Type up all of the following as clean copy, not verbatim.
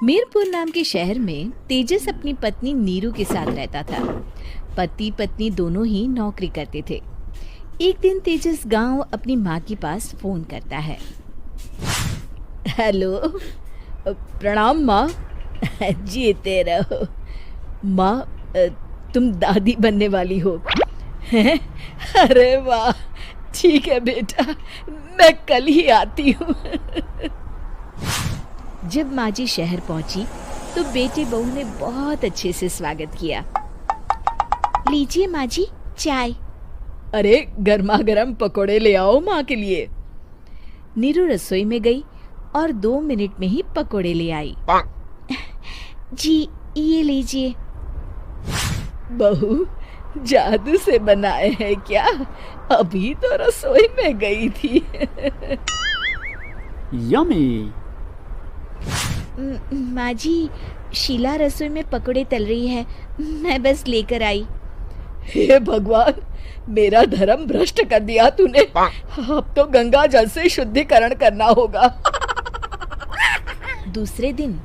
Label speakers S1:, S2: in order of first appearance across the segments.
S1: मीरपुर नाम के शहर में तेजस अपनी पत्नी नीरू के साथ रहता था। पति पत्नी दोनों ही नौकरी करते थे। एक दिन तेजस गांव अपनी माँ के पास फोन करता है। हेलो, प्रणाम माँ। जीते रहो माँ, तुम दादी बनने वाली हो हैं? अरे वाह, ठीक है बेटा, मैं कल ही आती हूँ। जब माँ जी शहर पहुंची तो बेटे बहू ने बहुत अच्छे से स्वागत किया। लीजिए माँ जी, चाय। अरे गर्मा गर्म पकोड़े ले आओ माँ के लिए। नीरू रसोई में गई और 2 मिनट में ही पकोड़े ले आई। जी ये लीजिए। बहू, जादू से बनाए हैं क्या? अभी तो रसोई में गई थी।
S2: यम्मी।
S1: माँ जी, शीला रसोई में पकोड़े तल रही है, मैं बस लेकर आई। हे भगवान, मेरा धर्म भ्रष्ट कर दिया तूने। अब तो गंगा जल से शुद्धिकरण करना होगा। दूसरे दिन,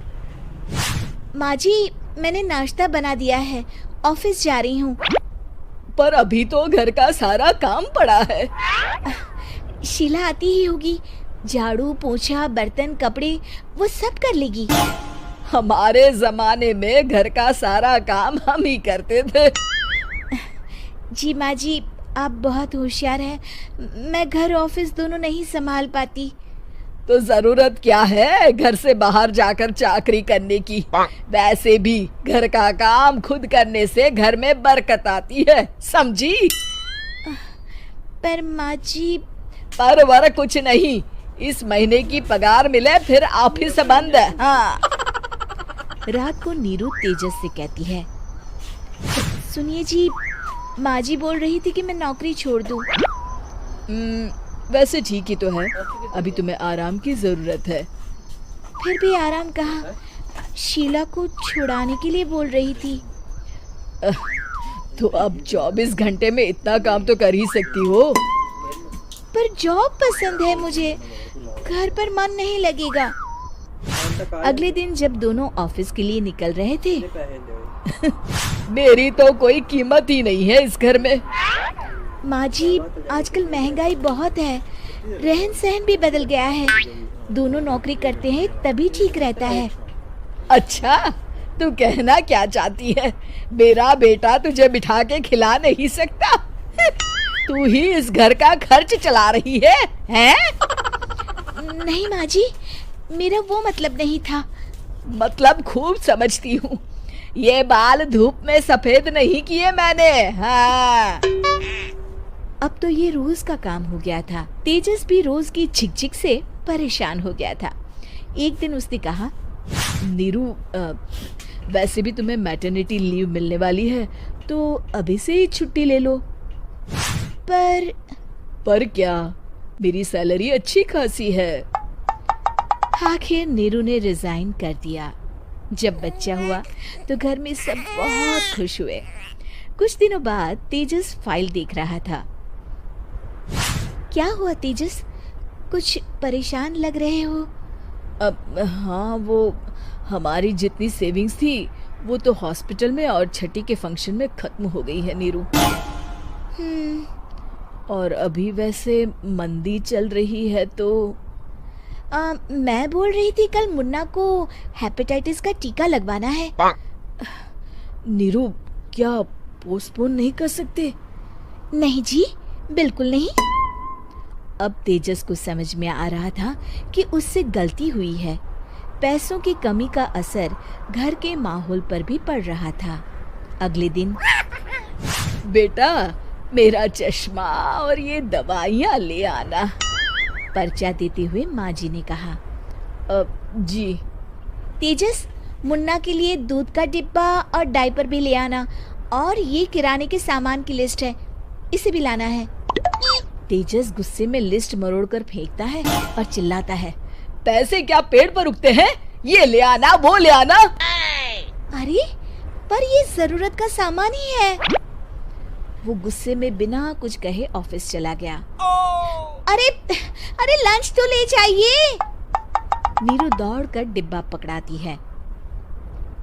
S1: माँ जी मैंने नाश्ता बना दिया है, ऑफिस जा रही हूँ। पर अभी तो घर का सारा काम पड़ा है। शीला आती ही होगी, झाड़ू पोछा बर्तन कपड़े वो सब कर लेगी। हमारे जमाने में घर का सारा काम हम ही करते थे। जी माँ जी, आप बहुत होशियार हैं, मैं घर ऑफिस दोनों नहीं संभाल पाती। तो जरूरत क्या है घर से बाहर जाकर चाकरी करने की? वैसे भी घर का काम खुद करने से घर में बरकत आती है, समझी? पर माँ जी। पर वर कुछ नहीं, इस महीने की पगार मिले फिर ऑफिस बंद है। हाँ। रात को नीरू तेजस से कहती है, सुनिए जी, माँ जी बोल रही थी कि मैं नौकरी छोड़ दूं। वैसे ठीक ही तो है, अभी तुम्हें आराम की जरूरत है। फिर भी आराम कहाँ, शीला को छुड़ाने के लिए बोल रही थी। तो अब 24 घंटे में इतना काम तो कर ही सकती हो। पर जॉब पसंद है मुझे, घर पर मन नहीं लगेगा। अगले दिन जब दोनों ऑफिस के लिए निकल रहे थे, मेरी तो कोई कीमत ही नहीं है इस घर में। माँ जी, आजकल महंगाई बहुत है, रहन सहन भी बदल गया है, दोनों नौकरी करते हैं तभी ठीक रहता है। अच्छा, तू कहना क्या चाहती है? मेरा बेटा तुझे बिठा के खिला नहीं सकता? तू ही इस घर का खर्च चला रही है, हैं? नहीं माँ जी, मेरा वो मतलब नहीं था। मतलब खूब समझती हूँ, ये बाल धूप में सफेद नहीं किए मैंने। हाँ। अब तो ये रोज का काम हो गया था। तेजस भी रोज की झिकझिक से परेशान हो गया था। एक दिन उसने कहा, नीरू, वैसे भी तुम्हें मैटरनिटी लीव मिलने वाली है, तो अभी से ही छुट्टी ले लो। पर क्या, मेरी सैलरी अच्छी खासी है। आखिर नीरू ने रिजाइन कर दिया। जब बच्चा हुआ तो घर में सब बहुत खुश हुए। कुछ दिनों बाद तेजस फाइल देख रहा था। क्या हुआ तेजस, कुछ परेशान लग रहे हो? अब हाँ, वो हमारी जितनी सेविंग्स थी वो तो हॉस्पिटल में और छठी के फंक्शन में खत्म हो गई है नीरू। और अभी वैसे मंदी चल रही है तो मैं बोल रही थी कल मुन्ना को हेपेटाइटिस का टीका लगवाना है। नीरू, क्या पोस्टपोन नहीं कर सकते? नहीं जी, बिल्कुल नहीं। अब तेजस को समझ में आ रहा था कि उससे गलती हुई है। पैसों की कमी का असर घर के माहौल पर भी पड़ रहा था। अगले दिन, बेटा मेरा चश्मा और ये दवाइयाँ ले आना, पर्चा देते हुए माँ जी ने कहा। जी। तेजस, मुन्ना के लिए दूध का डिब्बा और डायपर भी ले आना, और ये किराने के सामान की लिस्ट है, इसे भी लाना है। तेजस गुस्से में लिस्ट मरोड़कर फेंकता है और चिल्लाता है, पैसे क्या पेड़ पर उगते हैं? ये ले आना, वो ले आना। अरे पर ये जरूरत का सामान ही है। वो गुस्से में बिना कुछ कहे ऑफिस चला गया। अरे अरे लंच तो ले जाइए। नीरू दौड़कर डिब्बा पकड़ाती है।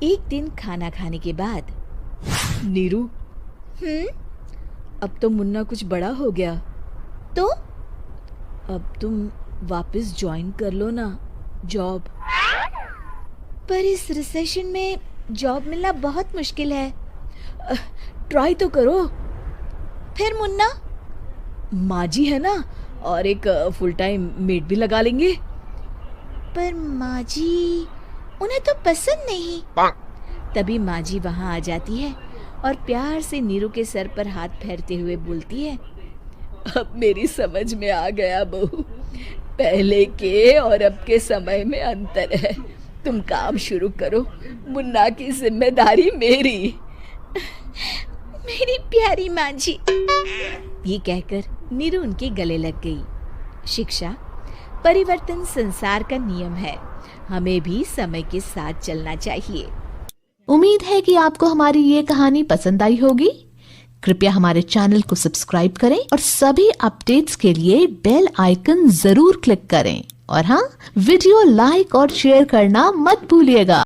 S1: एक दिन खाना खाने के बाद, नीरू, अब तो मुन्ना कुछ बड़ा हो गया, तो अब तुम वापस ज्वाइन कर लो ना जॉब। पर इस रिसेशन में जॉब मिलना बहुत मुश्किल है। ट्राई तो करो। फिर मुन्ना? माँ जी है ना, और एक फुल टाइम मेड भी लगा लेंगे। पर माँ जी, उन्हें तो पसंद नहीं। तभी माँ जी वहाँ आ जाती है और प्यार से नीरू के सर पर हाथ फेरते हुए बोलती है, अब मेरी समझ में आ गया बहू, पहले के और अब के समय में अंतर है। तुम काम शुरू करो, मुन्ना की जिम्मेदारी मेरी। मेरी प्यारी माँ जी। ये कहकर नीरू उनके गले लग गई। शिक्षा, परिवर्तन संसार का नियम है, हमें भी समय के साथ चलना चाहिए।
S2: उम्मीद है कि आपको हमारी ये कहानी पसंद आई होगी। कृपया हमारे चैनल को सब्सक्राइब करें और सभी अपडेट्स के लिए बेल आइकन जरूर क्लिक करें। और हाँ, वीडियो लाइक और शेयर करना मत भूलिएगा।